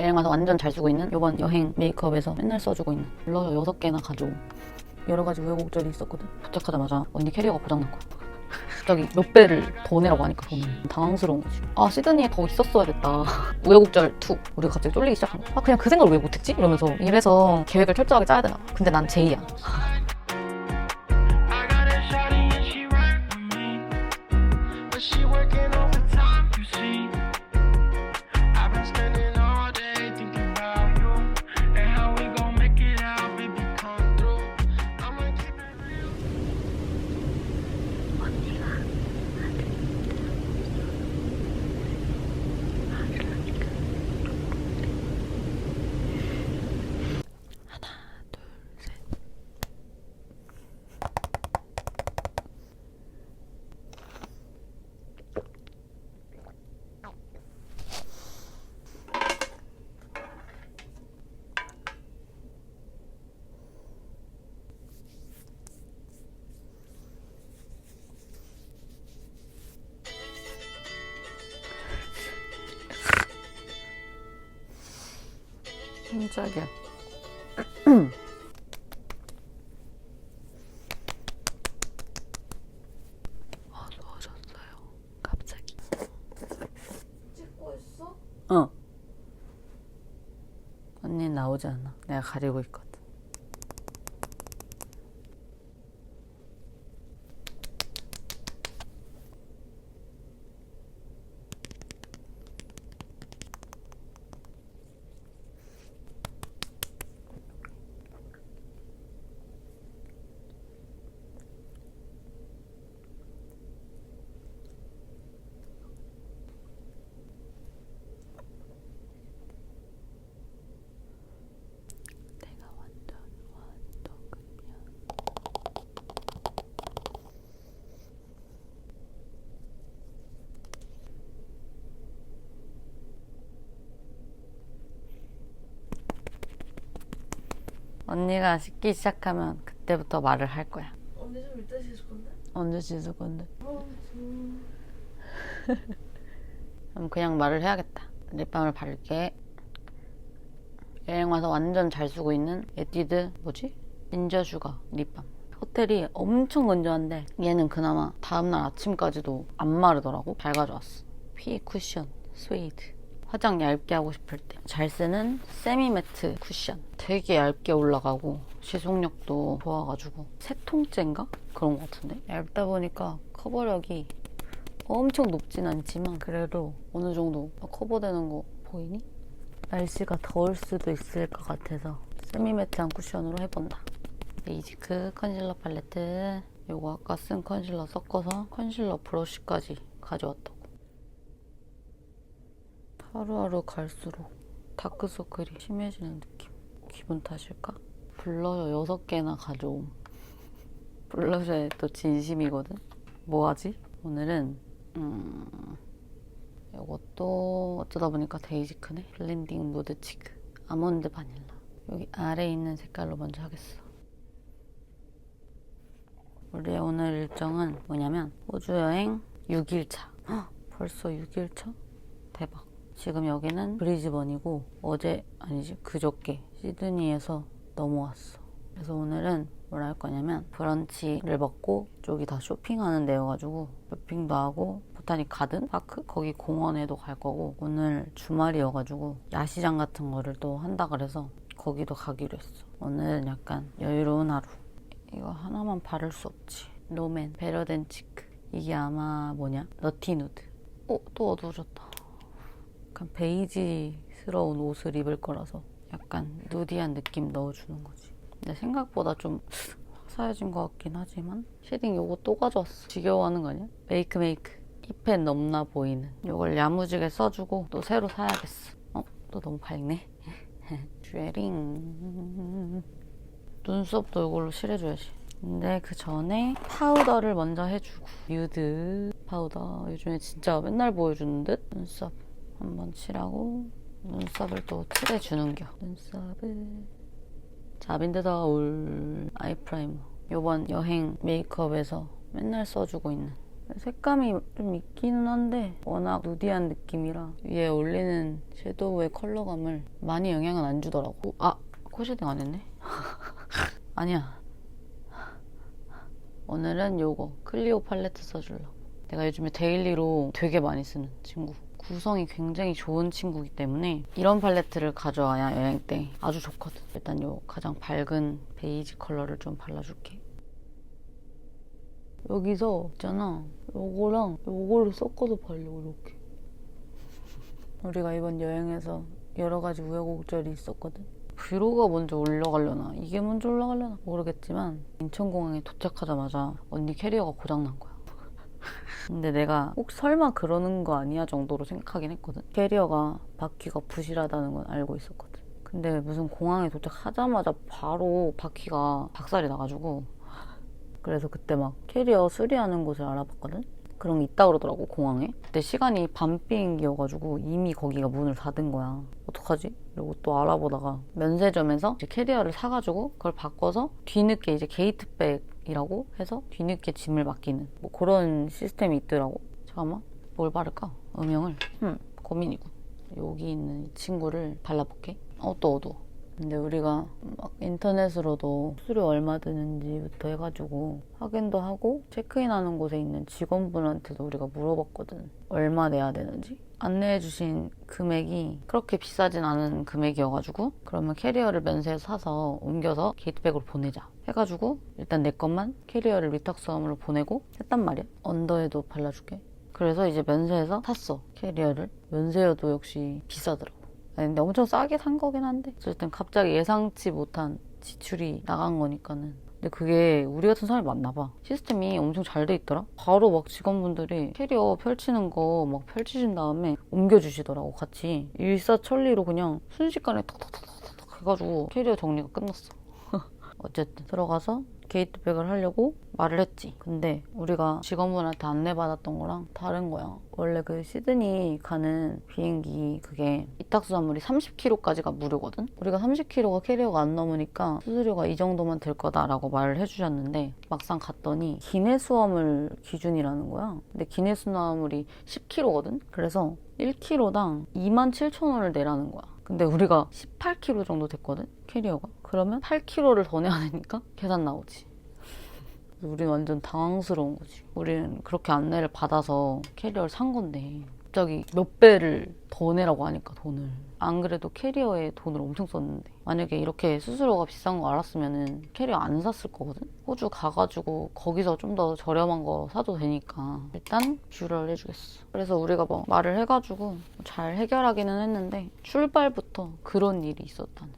여행 와서 완전 잘 쓰고 있는 이번 여행 메이크업에서 맨날 써주고 있는 블러셔 6개나 가져온 여러 가지 우여곡절이 있었거든. 도착하자마자 언니 캐리어가 고장난 거야. 갑자기 몇 배를 더 내라고 하니까 저는 당황스러운 거지. 아, 시드니에 더 있었어야겠다. 우여곡절 2. 우리가 갑자기 쫄리기 시작한 거야. 아, 그냥 그 생각을 왜 못했지? 이러면서 이래서 계획을 철저하게 짜야 되나. 근데 난 제이야. 깜짝이야. 누워졌어요. 갑자기. 찍고 있어? 응. 언니 나오지 않아. 내가 가리고 있거든. 언니가 씻기 시작하면 그때부터 말을 할 거야. 언니 좀 이따 씻을 건데? 언제 씻을 건데? 그럼 그냥 말을 해야겠다. 립밤을 바를게. 여행 와서 완전 잘 쓰고 있는 에뛰드 뭐지? 진저 슈가 립밤. 호텔이 엄청 건조한데 얘는 그나마 다음날 아침까지도 안 마르더라고. 잘 가져왔어. 피 쿠션 스웨이드. 화장 얇게 하고 싶을 때 잘 쓰는 세미 매트 쿠션. 되게 얇게 올라가고 지속력도 좋아가지고 세 통째인가? 그런 것 같은데? 얇다 보니까 커버력이 엄청 높진 않지만 그래도 어느 정도 커버되는 거 보이니? 날씨가 더울 수도 있을 것 같아서 세미 매트한 쿠션으로 해본다. 베이지크 컨실러 팔레트. 이거 아까 쓴 컨실러 섞어서 컨실러 브러쉬까지 가져왔다고. 하루하루 갈수록 다크서클이 심해지는 느낌. 기분 탓일까? 블러셔 6개나 가져옴. 블러셔에 또 진심이거든? 뭐하지? 오늘은 이것도 어쩌다 보니까 데이지크네. 블렌딩 무드 치크 아몬드 바닐라. 여기 아래에 있는 색깔로 먼저 하겠어. 우리의 오늘 일정은 뭐냐면 호주 여행 6일차. 벌써 6일차? 대박. 지금 여기는 브리즈번이고 어제 아니지 그저께 시드니에서 넘어왔어. 그래서 오늘은 뭘 할 거냐면 브런치를 먹고 쪽이 다 쇼핑하는 데여가지고 쇼핑도 하고 보타닉 가든 파크 거기 공원에도 갈 거고 오늘 주말이어가지고 야시장 같은 거를 또 한다 그래서 거기도 가기로 했어. 오늘은 약간 여유로운 하루. 이거 하나만 바를 수 없지. 롬앤 베러덴 치크. 이게 아마 뭐냐? 너티 누드. 또 어두워졌다. 약간 베이지스러운 옷을 입을 거라서 약간 누디한 느낌 넣어주는 거지. 근데 생각보다 좀 화사해진 것 같긴 하지만 쉐딩 요거 또 가져왔어. 지겨워하는 거 아니야? 메이크 힙펜 넘나 보이는 요걸 야무지게 써주고 또 새로 사야겠어. 또 너무 밝네. 쉐링. 눈썹도 이걸로 칠해줘야지. 근데 그 전에 파우더를 먼저 해주고 뉴드 파우더 요즘에 진짜 맨날 보여주는 듯 눈썹 한번 칠하고 눈썹을 또 칠해주는겨. 눈썹을 자빈드더올 아이 프라이머. 요번 여행 메이크업에서 맨날 써주고 있는 색감이 좀 있기는 한데 워낙 누디한 느낌이라 위에 올리는 섀도우의 컬러감을 많이 영향은 안 주더라고. 아! 코 쉐딩 안 했네? 아니야. 오늘은 요거 클리오 팔레트 써주려고. 내가 요즘에 데일리로 되게 많이 쓰는 친구. 구성이 굉장히 좋은 친구이기 때문에 이런 팔레트를 가져와야 여행 때 아주 좋거든. 일단 요 가장 밝은 베이지 컬러를 좀 발라줄게. 여기서 있잖아, 요거랑 요거를 섞어서 바르려고. 이렇게. 우리가 이번 여행에서 여러 가지 우여곡절이 있었거든. 브이로그가 먼저 올라가려나 이게 먼저 올라가려나 모르겠지만 인천공항에 도착하자마자 언니 캐리어가 고장난 거야. 근데 내가 혹 설마 그러는 거 아니야 정도로 생각하긴 했거든. 캐리어가 바퀴가 부실하다는 건 알고 있었거든. 근데 무슨 공항에 도착하자마자 바로 바퀴가 박살이 나가지고, 그래서 그때 막 캐리어 수리하는 곳을 알아봤거든. 그런 게 있다 그러더라고, 공항에. 그때 시간이 밤 비행기여가지고 이미 거기가 문을 닫은 거야. 어떡하지? 이러고 또 알아보다가 면세점에서 이제 캐리어를 사가지고 그걸 바꿔서 뒤늦게 이제 게이트백이라고 해서 뒤늦게 짐을 맡기는 뭐 그런 시스템이 있더라고. 잠깐만, 뭘 바를까? 음영을 고민이고. 여기 있는 이 친구를 발라볼게. 또 어두워. 근데 우리가 막 인터넷으로도 수수료 얼마 드는지부터 해가지고 확인도 하고 체크인하는 곳에 있는 직원분한테도 우리가 물어봤거든. 얼마 내야 되는지. 안내해주신 금액이 그렇게 비싸진 않은 금액이어가지고 그러면 캐리어를 면세에서 사서 옮겨서 게이트백으로 보내자 해가지고 일단 내 것만 캐리어를 위탁수함으로 보내고 했단 말이야. 언더에도 발라줄게. 그래서 이제 면세에서 샀어, 캐리어를. 면세여도 역시 비싸더라고. 아니, 근데 엄청 싸게 산 거긴 한데 어쨌든 갑자기 예상치 못한 지출이 나간 거니까는. 근데 그게 우리 같은 사람이 많나 봐. 시스템이 엄청 잘 돼 있더라. 바로 막 직원분들이 캐리어 펼치는 거 막 펼치신 다음에 옮겨주시더라고, 같이. 일사천리로 그냥 순식간에 탁탁탁탁탁 해가지고 캐리어 정리가 끝났어. 어쨌든 들어가서 게이트백을 하려고 말을 했지. 근데 우리가 직원분한테 안내받았던 거랑 다른 거야. 원래 그 시드니 가는 비행기 그게 이탁수화물이 30kg까지가 무료거든? 우리가 30kg가 캐리어가 안 넘으니까 수수료가 이 정도만 들 거다라고 말을 해주셨는데 막상 갔더니 기내수화물 기준이라는 거야. 근데 기내수화물이 10kg거든? 그래서 1kg당 27,000원을 내라는 거야. 근데 우리가 18kg 정도 됐거든? 캐리어가. 그러면 8kg를 더 내야 되니까 계산 나오지. 우린 완전 당황스러운 거지. 우리는 그렇게 안내를 받아서 캐리어를 산 건데 갑자기 몇 배를 더 내라고 하니까, 돈을. 안 그래도 캐리어에 돈을 엄청 썼는데 만약에 이렇게 수수료가 비싼 거 알았으면 캐리어 안 샀을 거거든. 호주 가가지고 거기서 좀 더 저렴한 거 사도 되니까 일단 뷰러를 해주겠어. 그래서 우리가 뭐 말을 해가지고 잘 해결하기는 했는데 출발부터 그런 일이 있었다는.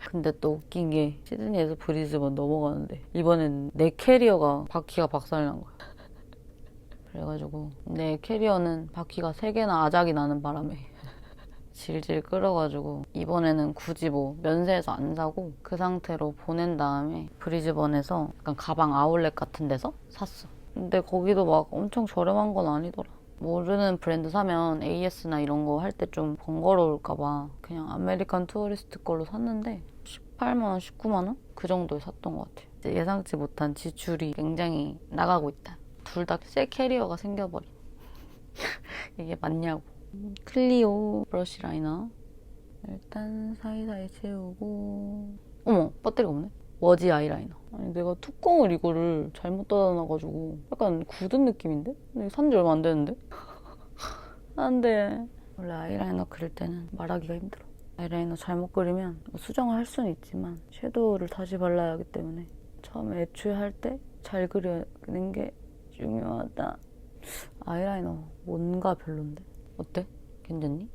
근데 또 웃긴 게 시드니에서 브리즈번 넘어가는데 이번엔 내 캐리어가 바퀴가 박살난 거야. 그래가지고 내 캐리어는 바퀴가 3개나 아작이 나는 바람에 질질 끌어가지고 이번에는 굳이 뭐 면세에서 안 사고 그 상태로 보낸 다음에 브리즈번에서 약간 가방 아울렛 같은 데서 샀어. 근데 거기도 막 엄청 저렴한 건 아니더라. 모르는 브랜드 사면 AS나 이런 거 할 때 좀 번거로울까봐 그냥 아메리칸 투어리스트 걸로 샀는데 18만원, 19만원? 그 정도에 샀던 것 같아요. 이제 예상치 못한 지출이 굉장히 나가고 있다. 둘 다 새 캐리어가 생겨버린. 이게 맞냐고. 클리오 브러쉬 라이너 일단 사이사이 채우고. 어머, 배터리가 없네. 워지 아이라이너. 아니, 내가 뚜껑을 이거를 잘못 닫아놔가지고 약간 굳은 느낌인데? 근데 산지 얼마 안 되는데? 안 돼. 원래 아이라이너 그릴 때는 말하기가 힘들어. 아이라이너 잘못 그리면 수정을 할 수는 있지만 섀도우를 다시 발라야 하기 때문에 처음에 애초에 할 때 잘 그리는 게 중요하다. 아이라이너 뭔가 별론데? 어때? 괜찮니?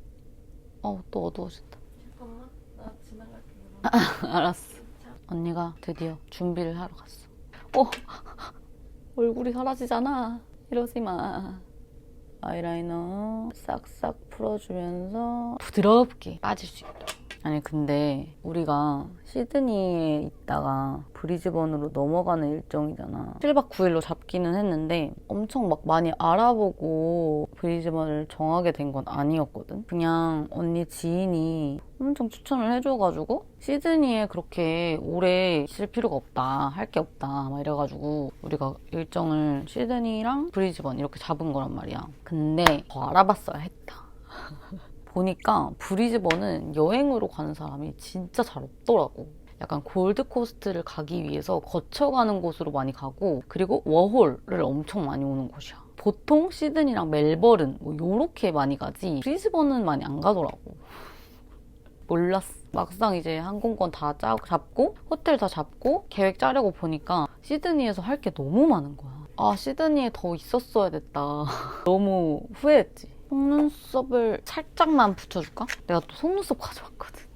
또 어두워진다. 잠깐만, 나 지나갈게. 알았어. 언니가 드디어 준비를 하러 갔어. 얼굴이 사라지잖아. 이러지 마. 아이라이너 싹싹 풀어주면서 부드럽게 빠질 수 있도록. 아니 근데 우리가 시드니에 있다가 브리즈번으로 넘어가는 일정이잖아. 7박 9일로 잡기는 했는데 엄청 막 많이 알아보고 브리즈번을 정하게 된 건 아니었거든. 그냥 언니 지인이 엄청 추천을 해줘가지고 시드니에 그렇게 오래 있을 필요가 없다, 할 게 없다 막 이래가지고 우리가 일정을 시드니랑 브리즈번 이렇게 잡은 거란 말이야. 근데 더 알아봤어야 했다. 보니까 브리즈번은 여행으로 가는 사람이 진짜 잘 없더라고. 약간 골드코스트를 가기 위해서 거쳐가는 곳으로 많이 가고, 그리고 워홀을 엄청 많이 오는 곳이야. 보통 시드니랑 멜버른 뭐 요렇게 많이 가지 브리즈번은 많이 안 가더라고. 몰랐어. 막상 이제 항공권 다 잡고 호텔 다 잡고 계획 짜려고 보니까 시드니에서 할 게 너무 많은 거야. 아, 시드니에 더 있었어야 됐다. 너무 후회했지. 속눈썹을 살짝만 붙여줄까? 내가 또 속눈썹 가져왔거든.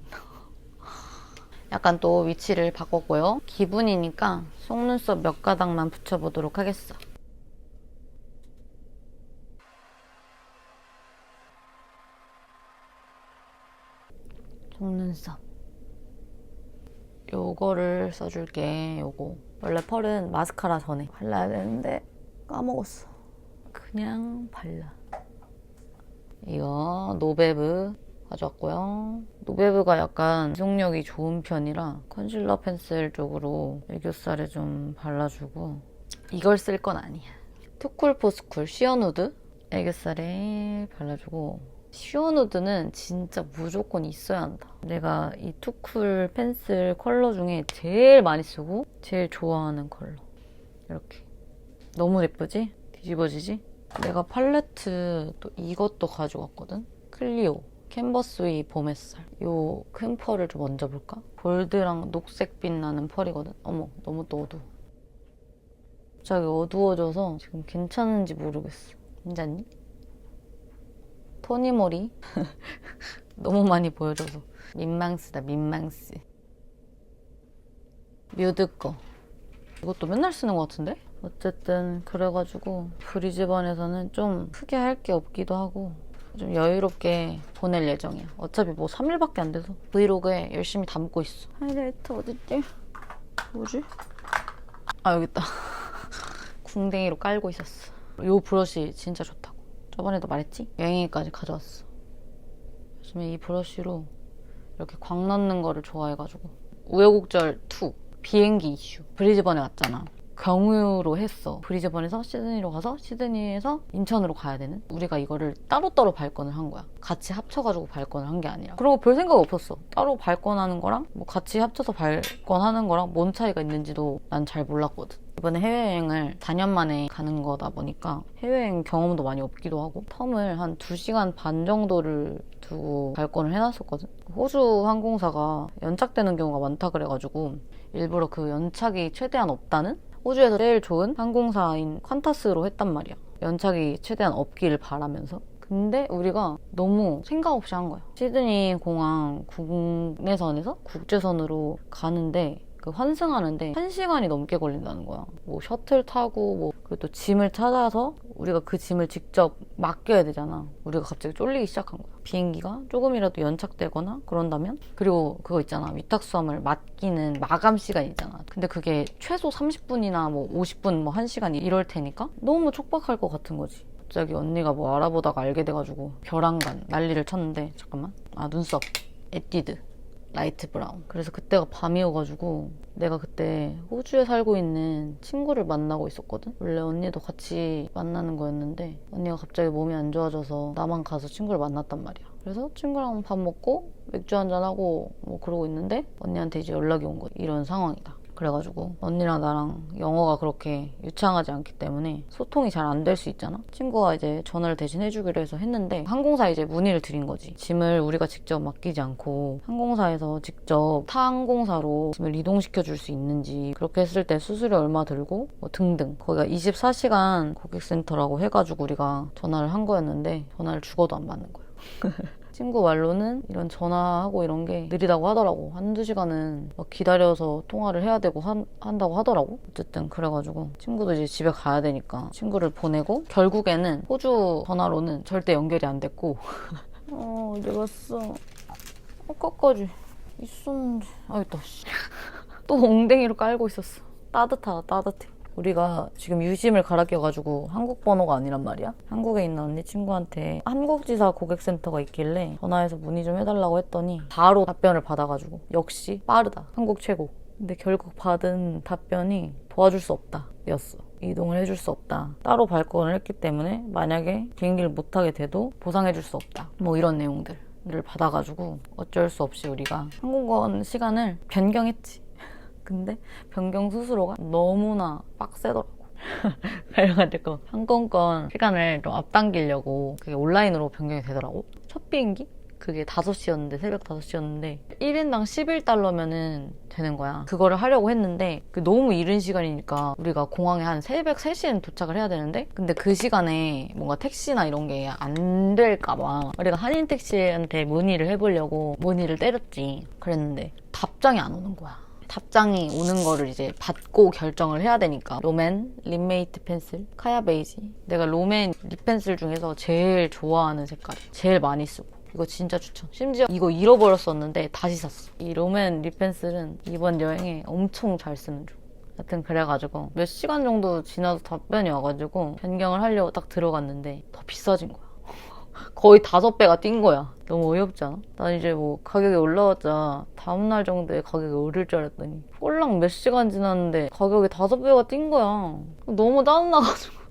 약간 또 위치를 바꿨고요. 기분이니까 속눈썹 몇 가닥만 붙여보도록 하겠어. 속눈썹. 요거를 써줄게. 요거. 원래 펄은 마스카라 전에 발라야 되는데 까먹었어. 그냥 발라. 이거 노베브 가져왔고요. 노베브가 약간 지속력이 좋은 편이라 컨실러 펜슬 쪽으로 애교살에 좀 발라주고, 이걸 쓸 건 아니야. 투쿨포스쿨 시어누드 애교살에 발라주고, 시어누드는 진짜 무조건 있어야 한다. 내가 이 투쿨 펜슬 컬러 중에 제일 많이 쓰고 제일 좋아하는 컬러. 이렇게. 너무 예쁘지? 뒤집어지지? 내가 팔레트 또 이것도 가져왔거든? 클리오 캔버스위 봄 햇살. 요 큰 펄을 좀 얹어볼까? 골드랑 녹색빛 나는 펄이거든? 어머, 너무 또 어두워. 갑자기 어두워져서 지금 괜찮은지 모르겠어. 괜찮니? 토니모리 너무 많이 보여줘서 민망스다. 민망스. 뮤드 거. 이것도 맨날 쓰는 것 같은데? 어쨌든 그래가지고 브리즈번에서는 좀 크게 할 게 없기도 하고 좀 여유롭게 보낼 예정이야. 어차피 뭐 3일밖에 안 돼서 브이로그에 열심히 담고 있어. 하이라이터 어딨지? 뭐지? 아, 여기 있다. 궁뎅이로 깔고 있었어. 이 브러쉬 진짜 좋다고. 저번에도 말했지? 여행기까지 가져왔어. 요즘에 이 브러쉬로 이렇게 광 넣는 거를 좋아해가지고. 우여곡절 2 비행기 이슈. 브리즈번에 왔잖아. 경유로 했어. 브리즈번에서 시드니로 가서 시드니에서 인천으로 가야 되는. 우리가 이거를 따로따로 발권을 한 거야. 같이 합쳐가지고 발권을 한 게 아니라. 그리고 별 생각 없었어. 따로 발권하는 거랑 뭐 같이 합쳐서 발권하는 거랑 뭔 차이가 있는지도 난 잘 몰랐거든. 이번에 해외여행을 4년 만에 가는 거다 보니까 해외여행 경험도 많이 없기도 하고 텀을 한 2시간 반 정도를 두고 발권을 해놨었거든. 호주 항공사가 연착되는 경우가 많다 그래가지고 일부러 그 연착이 최대한 없다는, 호주에서 제일 좋은 항공사인 퀀타스로 했단 말이야. 연착이 최대한 없기를 바라면서. 근데 우리가 너무 생각 없이 한 거야. 시드니 공항 국내선에서 국제선으로 가는데 그 환승하는데 1시간이 넘게 걸린다는 거야. 뭐 셔틀 타고 뭐 그리고 또 짐을 찾아서 우리가 그 짐을 직접 맡겨야 되잖아. 우리가 갑자기 쫄리기 시작한 거야. 비행기가 조금이라도 연착되거나 그런다면. 그리고 그거 있잖아. 위탁수함을 맡기는 마감 시간 있잖아. 근데 그게 최소 30분이나 뭐 50분 뭐 1시간 이럴 테니까 너무 촉박할 것 같은 거지. 갑자기 언니가 뭐 알아보다가 알게 돼가지고 벼랑간 난리를 쳤는데, 잠깐만. 아, 눈썹 에뛰드 라이트 브라운. 그래서 그때가 밤이어가지고 내가 그때 호주에 살고 있는 친구를 만나고 있었거든. 원래 언니도 같이 만나는 거였는데 언니가 갑자기 몸이 안 좋아져서 나만 가서 친구를 만났단 말이야. 그래서 친구랑 밥 먹고 맥주 한잔하고 뭐 그러고 있는데 언니한테 이제 연락이 온 거지. 이런 상황이다. 그래가지고 언니랑 나랑 영어가 그렇게 유창하지 않기 때문에 소통이 잘 안 될 수 있잖아. 친구가 이제 전화를 대신 해주기로 해서 했는데 항공사에 이제 문의를 드린 거지. 짐을 우리가 직접 맡기지 않고 항공사에서 직접 타 항공사로 짐을 이동시켜 줄 수 있는지, 그렇게 했을 때 수수료 얼마 들고 뭐 등등. 거기가 24시간 고객센터라고 해가지고 우리가 전화를 한 거였는데 전화를 죽어도 안 받는 거야. 친구 말로는 이런 전화하고 이런 게 느리다고 하더라고. 한두 시간은 막 기다려서 통화를 해야 되고 한다고 하더라고. 어쨌든 그래가지고 친구도 이제 집에 가야 되니까 친구를 보내고, 결국에는 호주 전화로는 절대 연결이 안 됐고 어디 갔어? 아까까지 있었는데. 아, 있다. 또 엉덩이로 깔고 있었어. 따뜻하다, 따뜻해. 우리가 지금 유심을 갈아 껴가지고 한국 번호가 아니란 말이야. 한국에 있는 언니 친구한테 한국지사 고객센터가 있길래 전화해서 문의 좀 해달라고 했더니 바로 답변을 받아가지고 역시 빠르다. 한국 최고. 근데 결국 받은 답변이 도와줄 수 없다 였어. 이동을 해줄 수 없다. 따로 발권을 했기 때문에 만약에 비행기를 못 타게 돼도 보상해줄 수 없다. 뭐 이런 내용들을 받아가지고 어쩔 수 없이 우리가 항공권 시간을 변경했지. 근데 변경 수수료가 너무나 빡세더라고. 그래가지고 항공권 시간을 좀 앞당기려고 그게 온라인으로 변경이 되더라고. 첫 비행기? 그게 5시였는데 새벽 5시였는데 1인당 11달러면은 되는 거야. 그거를 하려고 했는데 너무 이른 시간이니까 우리가 공항에 한 새벽 3시에는 도착을 해야 되는데 근데 그 시간에 뭔가 택시나 이런 게 안 될까 봐 우리가 한인 택시한테 문의를 해보려고 문의를 때렸지. 그랬는데 답장이 안 오는 거야. 답장이 오는 거를 이제 받고 결정을 해야 되니까 롬앤 립메이트 펜슬 카야 베이지. 내가 롬앤 립 펜슬 중에서 제일 좋아하는 색깔이야. 제일 많이 쓰고 이거 진짜 추천. 심지어 이거 잃어버렸었는데 다시 샀어. 이 롬앤 립 펜슬은 이번 여행에 엄청 잘 쓰는 중. 하여튼 그래가지고 몇 시간 정도 지나서 답변이 와가지고 변경을 하려고 딱 들어갔는데 더 비싸진 거야. 거의 5배가 뛴 거야. 너무 어이없지 않아? 난 이제 뭐 가격이 올라왔자 다음날 정도에 가격이 오를 줄 알았더니 꼴랑 몇 시간 지났는데 가격이 5배가 뛴 거야. 너무 짜증나가지고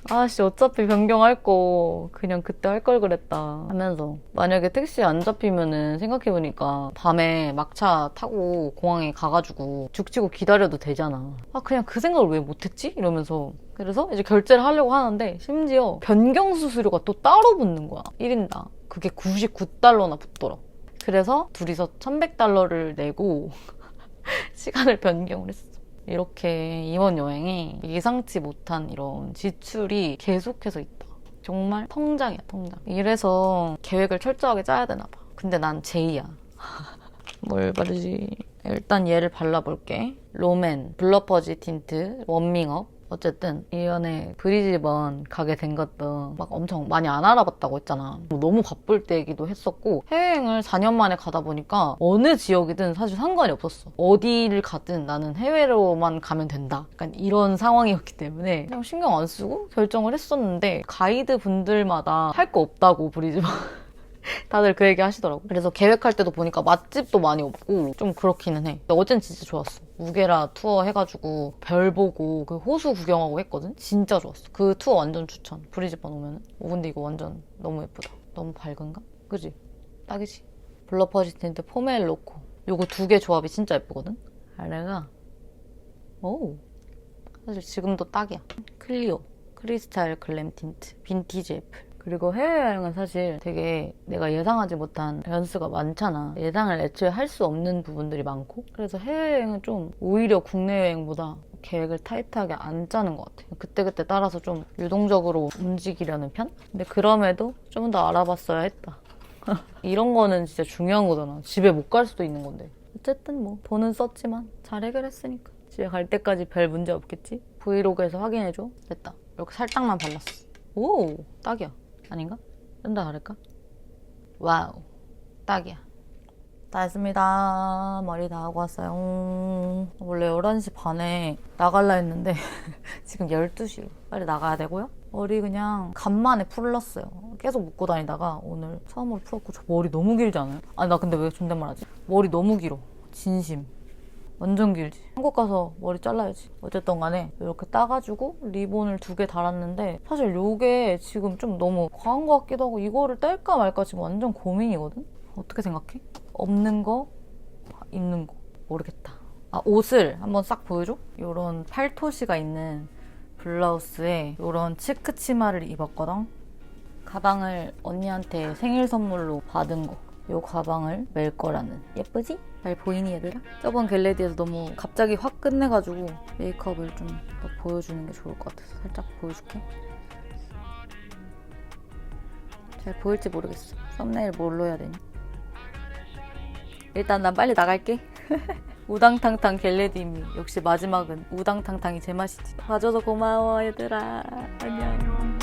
아씨 어차피 변경할 거 그냥 그때 할 걸 그랬다 하면서 만약에 택시에 안 잡히면은 생각해보니까 밤에 막차 타고 공항에 가가지고 죽치고 기다려도 되잖아. 아 그냥 그 생각을 왜 못했지? 이러면서 그래서 이제 결제를 하려고 하는데 심지어 변경 수수료가 또 따로 붙는 거야. 1인당. 그게 99달러나 붙더라고. 그래서 둘이서 1100달러를 내고 시간을 변경을 했어. 이렇게 이번 여행에 예상치 못한 이런 지출이 계속해서 있다. 정말 통장이야, 통장. 이래서 계획을 철저하게 짜야 되나 봐. 근데 난 제이야. 뭘 바르지? 일단 얘를 발라볼게. 롬앤 블러퍼지 틴트 워밍업. 어쨌든 이번에 브리즈번 가게 된 것도 막 엄청 많이 안 알아봤다고 했잖아. 너무 바쁠 때이기도 했었고 해외여행을 4년 만에 가다 보니까 어느 지역이든 사실 상관이 없었어. 어디를 가든 나는 해외로만 가면 된다. 약간 이런 상황이었기 때문에 그냥 신경 안 쓰고 결정을 했었는데 가이드 분들마다 할 거 없다고 브리즈번 다들 그 얘기 하시더라고. 그래서 계획할 때도 보니까 맛집도 많이 없고 좀 그렇기는 해. 근데 어젠 진짜 좋았어. 우게라 투어 해가지고 별 보고 그 호수 구경하고 했거든? 진짜 좋았어. 그 투어 완전 추천. 브리즈번 오면은. 근데 이거 완전 너무 예쁘다. 너무 밝은가? 그지? 딱이지? 블러퍼지 틴트 포멜 로코. 요거 2개 조합이 진짜 예쁘거든? 아래가 오 사실 지금도 딱이야. 클리오 크리스탈 글램 틴트 빈티지 애플. 그리고 해외여행은 사실 되게 내가 예상하지 못한 변수가 많잖아. 예상을 애초에 할 수 없는 부분들이 많고 그래서 해외여행은 좀 오히려 국내 여행보다 계획을 타이트하게 안 짜는 것 같아. 그때그때 따라서 좀 유동적으로 움직이려는 편? 근데 그럼에도 좀 더 알아봤어야 했다. 이런 거는 진짜 중요한 거잖아. 집에 못 갈 수도 있는 건데. 어쨌든 뭐 돈은 썼지만 잘 해결했으니까 집에 갈 때까지 별 문제 없겠지? 브이로그에서 확인해줘. 됐다. 이렇게 살짝만 발랐어. 오 딱이야. 아닌가? 좀 더 다를까? 와우 딱이야. 다 했습니다. 머리 다 하고 왔어요. 원래 11시 반에 나갈라 했는데 지금 12시로 빨리 나가야 되고요. 머리 그냥 간만에 풀렀어요. 계속 묶고 다니다가 오늘 처음으로 풀었고 저 머리 너무 길지 않아요? 아니 나 근데 왜 존댓말 하지? 머리 너무 길어. 진심. 완전 길지. 한국 가서 머리 잘라야지. 어쨌든 간에 이렇게 따가지고 리본을 2개 달았는데 사실 이게 지금 좀 너무 과한 것 같기도 하고 이거를 뗄까 말까 지금 완전 고민이거든? 어떻게 생각해? 없는 거, 있는 거 모르겠다. 아 옷을 한번 싹 보여줘? 이런 팔토시가 있는 블라우스에 이런 치크 치마를 입었거든? 가방을 언니한테 생일 선물로 받은 거. 이 가방을 멜 거라는. 예쁘지? 잘 보이니 얘들아? 저번 겟레디에서 너무 갑자기 확 끝내가지고 메이크업을 좀 더 보여주는 게 좋을 것 같아서 살짝 보여줄게. 잘 보일지 모르겠어. 썸네일 뭘로 해야 되니? 일단 난 빨리 나갈게. 우당탕탕 겟레디미. 역시 마지막은 우당탕탕이 제맛이지. 봐줘서 고마워 얘들아. 안녕.